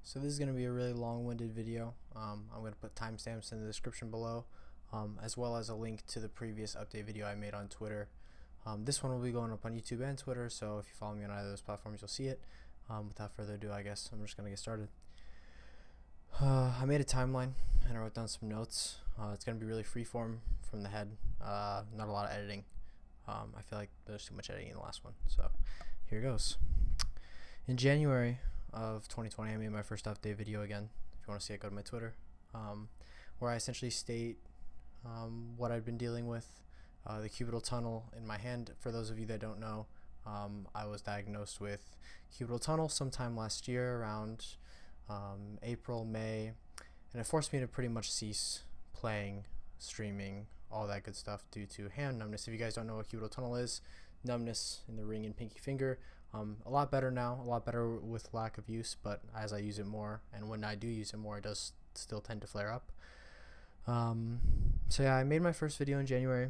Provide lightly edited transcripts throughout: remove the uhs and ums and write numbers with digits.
So this is going to be a really long-winded video. I'm going to put timestamps in the description below, as well as a link to the previous update video I made on Twitter. This one will be going up on YouTube and Twitter, so if you follow me on either of those platforms, you'll see it. Without further ado, I guess I'm just going to get started. I made a timeline and I wrote down some notes. It's going to be really freeform from the head, not a lot of editing. I feel like there's too much editing in the last one, so here goes. In January of 2020, I made my first update video again. If you want to see it, go to my Twitter, where I essentially state what I've been dealing with. The cubital tunnel in my hand. For those of you that don't know, I was diagnosed with cubital tunnel sometime last year around April, May, and it forced me to pretty much cease playing, streaming, all that good stuff due to hand numbness. If you guys don't know what cubital tunnel is, numbness in the ring and pinky finger. A lot better now, a lot better with lack of use, but as I use it more, and when I do use it more, it does still tend to flare up. So yeah, I made my first video in January,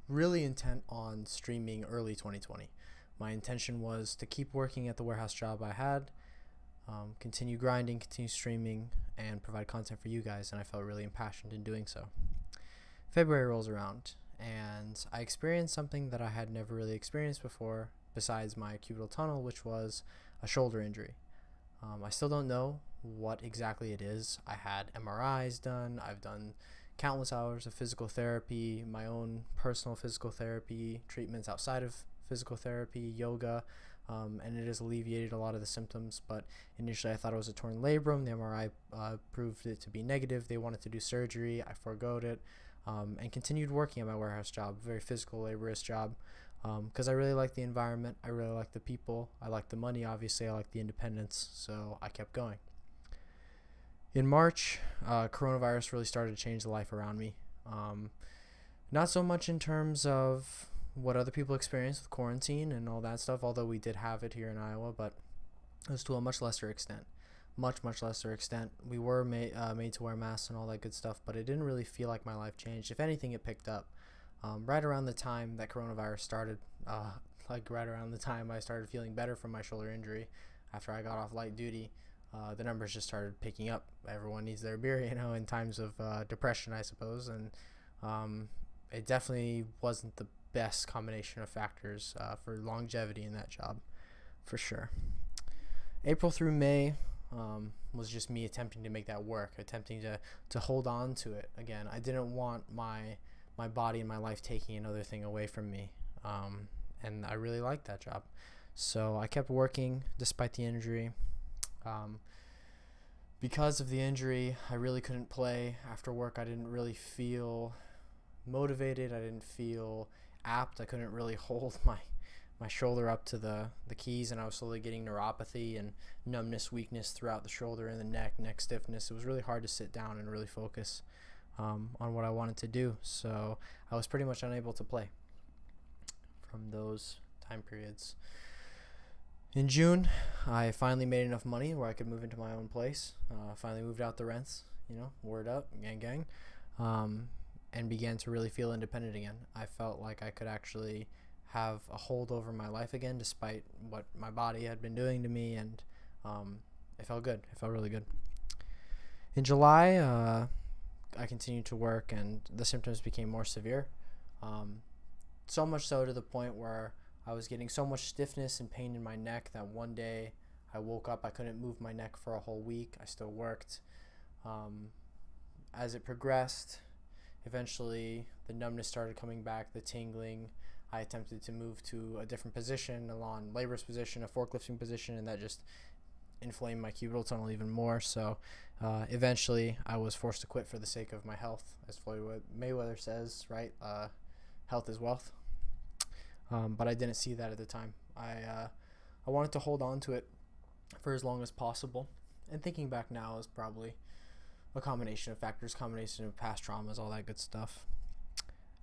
really intent on streaming early 2020. My intention was to keep working at the warehouse job I had, continue grinding, continue streaming, and provide content for you guys, and I felt really impassioned in doing so. February rolls around, and I experienced something that I had never really experienced before, besides my cubital tunnel, which was a shoulder injury. I still don't know what exactly it is. I had MRIs done. I've done countless hours of physical therapy, my own personal physical therapy, treatments outside of physical therapy, yoga, and it has alleviated a lot of the symptoms. But initially I thought it was a torn labrum. The MRI proved it to be negative. They wanted to do surgery. I forgoed it, and continued working at my warehouse job, very physical, laborious job. Because I really like the environment, I really like the people, I like the money, obviously, I like the independence, so I kept going. In March, coronavirus really started to change the life around me. Not so much in terms of what other people experience with quarantine and all that stuff, although we did have it here in Iowa, but it was to a much lesser extent. Much lesser extent. We were made to wear masks and all that good stuff, but it didn't really feel like my life changed. If anything, it picked up. Right around the time that coronavirus started, like right around the time I started feeling better from my shoulder injury after I got off light duty, the numbers just started picking up. Everyone needs their beer, in times of depression, I suppose, and it definitely wasn't the best combination of factors for longevity in that job, for sure. April through May was just me attempting to make that work, attempting to hold on to it again. I didn't want my body and my life taking another thing away from me, and I really liked that job, so I kept working despite the injury. Because of the injury, I really couldn't play after work. I didn't really feel motivated. I didn't feel apt. I couldn't really hold my shoulder up to the keys, and I was slowly getting neuropathy and numbness, weakness throughout the shoulder and the neck stiffness. It was really hard to sit down and really focus on what I wanted to do, so I was pretty much unable to play from those time periods. In June, I finally made enough money where I could move into my own place. Finally moved out the rents, word up, gang, and began to really feel independent again. I felt like I could actually have a hold over my life again, despite what my body had been doing to me, and it felt good. It felt really good. In July, I continued to work, and the symptoms became more severe. So much so to the point where I was getting so much stiffness and pain in my neck that one day I woke up, I couldn't move my neck for a whole week. I still worked. As it progressed, eventually the numbness started coming back, the tingling. I attempted to move to a different position, a lawn laborer's position, a forklifting position, and that just inflamed my cubital tunnel even more. So eventually I was forced to quit for the sake of my health, as Floyd Mayweather says, right? Health is wealth. But I didn't see that at the time. I wanted to hold on to it for as long as possible, and thinking back now is probably a combination of factors, combination of past traumas, all that good stuff.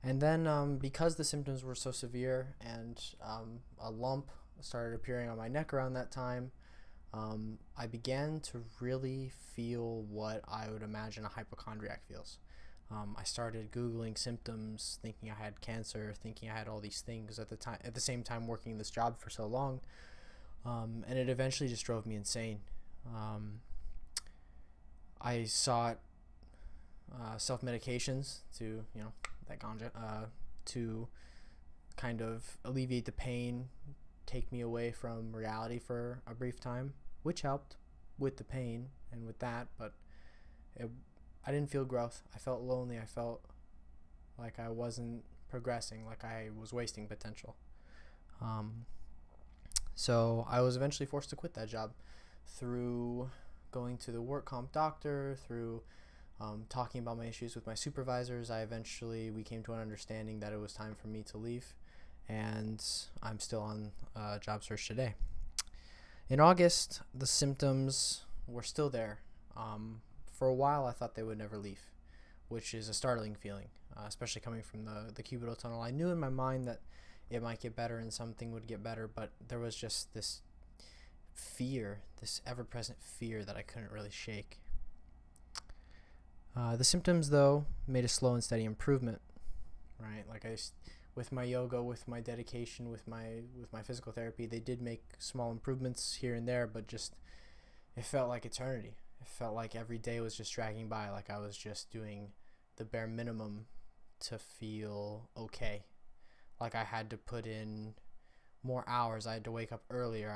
And then because the symptoms were so severe and a lump started appearing on my neck around that time, I began to really feel what I would imagine a hypochondriac feels. I started Googling symptoms, thinking I had cancer, thinking I had all these things at the same time working this job for so long, and it eventually just drove me insane. I sought self-medications to, that ganja, to kind of alleviate the pain, take me away from reality for a brief time, which helped with the pain and with that, but I didn't feel growth. I felt lonely. I felt like I wasn't progressing, like I was wasting potential. So I was eventually forced to quit that job through going to the work comp doctor, through talking about my issues with my supervisors. We came to an understanding that it was time for me to leave, and I'm still on job search today. In August, the symptoms were still there. For a while, I thought they would never leave, which is a startling feeling, especially coming from the Cubital tunnel. I knew in my mind that it might get better and something would get better, but there was just this fear, this ever-present fear that I couldn't really shake. The symptoms, though, made a slow and steady improvement, right? With my yoga, with my dedication, with my physical therapy, they did make small improvements here and there, but just it felt like eternity. It felt like every day was just dragging by, like I was just doing the bare minimum to feel okay. Like I had to put in more hours. I had to wake up earlier.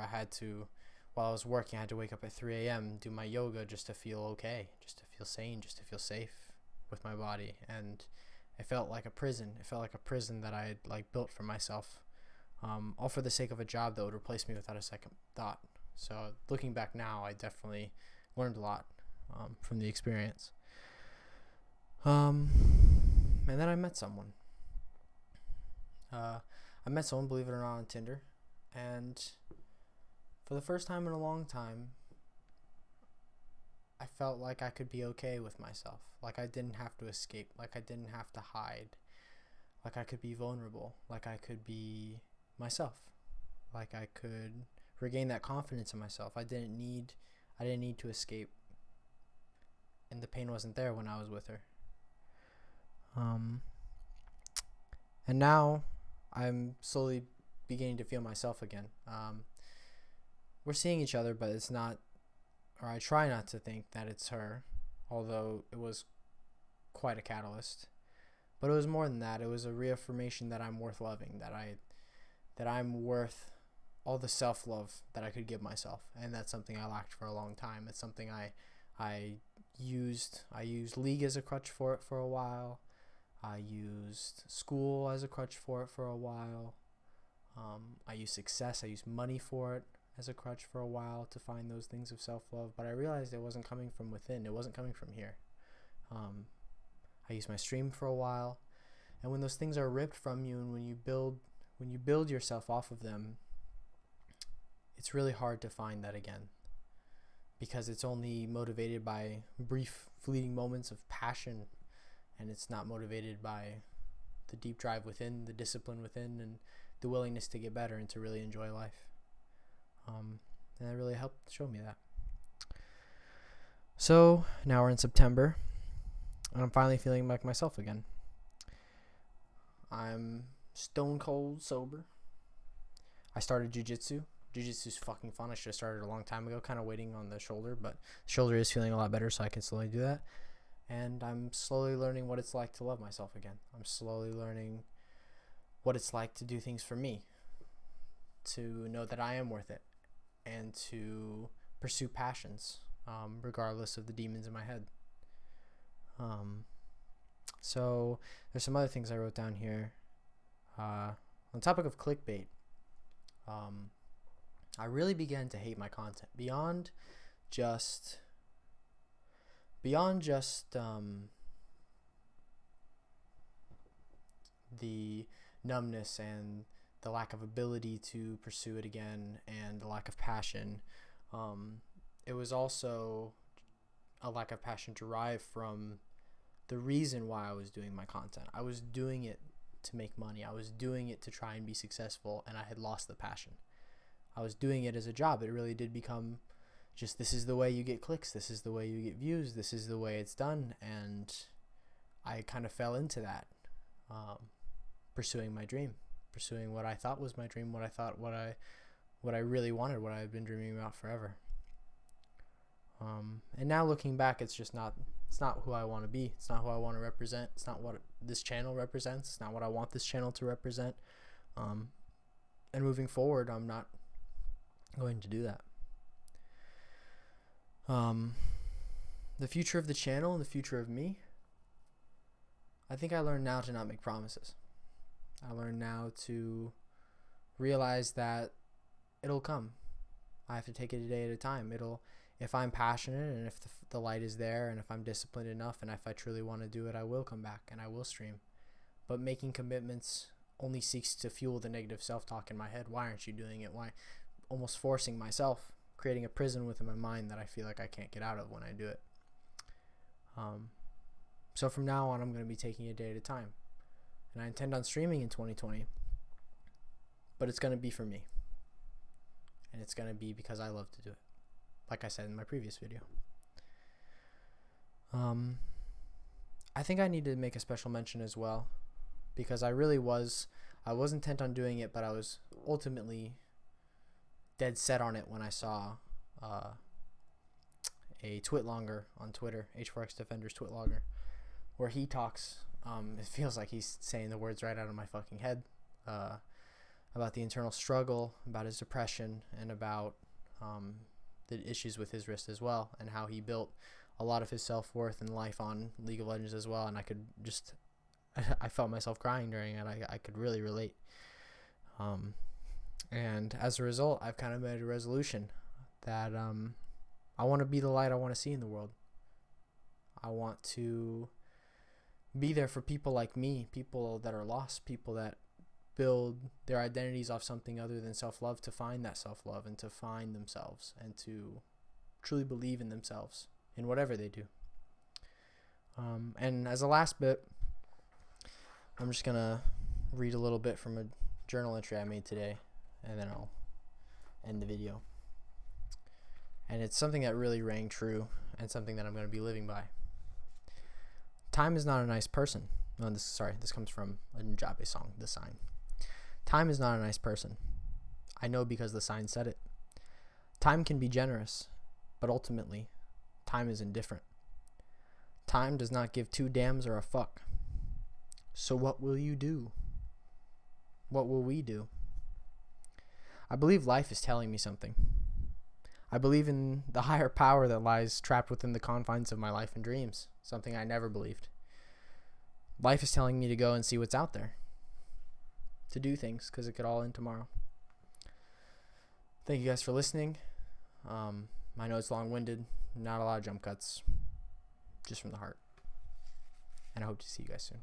While I was working, I had to wake up at 3 a.m., do my yoga just to feel okay, just to feel sane, just to feel safe with my body. And it felt like a prison. It felt like a prison that I had built for myself, all for the sake of a job that would replace me without a second thought. So looking back now, I definitely learned a lot from the experience. And then I met someone. Believe it or not, on Tinder, and for the first time in a long time, I felt like I could be okay with myself, like I didn't have to escape, like I didn't have to hide, like I could be vulnerable, like I could be myself, like I could regain that confidence in myself. I didn't need to escape, and the pain wasn't there when I was with her. And now I'm slowly beginning to feel myself again. We're seeing each other, but it's not, or I try not to think that it's her, although it was quite a catalyst. But it was more than that. It was a reaffirmation that I'm worth loving, that I'm worth all the self-love that I could give myself, and that's something I lacked for a long time. It's something I used league as a crutch for it for a while. I used school as a crutch for it for a while. I used success, I used money for it as a crutch for a while to find those things of self-love, but I realized it wasn't coming from within. It wasn't coming from here. I used my stream for a while, and when those things are ripped from you, and when you build yourself off of them, it's really hard to find that again, because it's only motivated by brief, fleeting moments of passion, and it's not motivated by the deep drive within, the discipline within, and the willingness to get better and to really enjoy life. And that really helped show me that. So now we're in September, and I'm finally feeling like myself again. I'm stone cold sober. I started jiu-jitsu. Jiu-jitsu's fucking fun. I should have started a long time ago, kind of waiting on the shoulder, but the shoulder is feeling a lot better, so I can slowly do that. And I'm slowly learning what it's like to love myself again. I'm slowly learning what it's like to do things for me, to know that I am worth it, and to pursue passions, regardless of the demons in my head. So there's some other things I wrote down here. On the topic of clickbait, I really began to hate my content beyond just the numbness and the lack of ability to pursue it again and the lack of passion. It was also a lack of passion derived from the reason why I was doing my content. I was doing it to make money. I was doing it to try and be successful, and I had lost the passion. I was doing it as a job. It really did become just, this is the way you get clicks, this is the way you get views, this is the way it's done, and I kind of fell into that, pursuing my dream, pursuing what I thought was my dream, what I really wanted, what I had been dreaming about forever. And now looking back, it's not who I want to be. It's not who I want to represent. It's not what this channel represents. It's not what I want this channel to represent. And moving forward, I'm not going to do that. The future of the channel and the future of me, I think I learned now to not make promises. I learned now to realize that it'll come. I have to take it a day at a time. If I'm passionate and if the light is there and if I'm disciplined enough and if I truly want to do it, I will come back and I will stream. But making commitments only seeks to fuel the negative self-talk in my head. Why aren't you doing it? Why? Almost forcing myself, creating a prison within my mind that I feel like I can't get out of when I do it. So from now on, I'm going to be taking it a day at a time. And I intend on streaming in 2020. But it's going to be for me. And it's going to be because I love to do it. Like I said in my previous video. I think I need to make a special mention as well. Because I was intent on doing it, but I was ultimately dead set on it when I saw a twitlonger on Twitter, H4X Defenders twitlonger, where he talks, it feels like he's saying the words right out of my fucking head, about the internal struggle, about his depression, and about the issues with his wrist as well, and how he built a lot of his self-worth and life on League of Legends as well, and I felt myself crying during it. I could really relate. And as a result, I've kind of made a resolution that I want to be the light I want to see in the world. I want to be there for people like me, people that are lost, people that build their identities off something other than self-love, to find that self-love and to find themselves and to truly believe in themselves in whatever they do. And as a last bit, I'm just going to read a little bit from a journal entry I made today, and then I'll end the video. And it's something that really rang true and something that I'm going to be living by. Time is not a nice person. No, this comes from a Njabe song, The Sign. Time is not a nice person. I know because the sign said it. Time can be generous, but ultimately, time is indifferent. Time does not give two damns or a fuck. So what will you do? What will we do? I believe life is telling me something. I believe in the higher power that lies trapped within the confines of my life and dreams, something I never believed. Life is telling me to go and see what's out there, to do things, because it could all end tomorrow. Thank you guys for listening. I know it's long-winded, not a lot of jump cuts, just from the heart. And I hope to see you guys soon.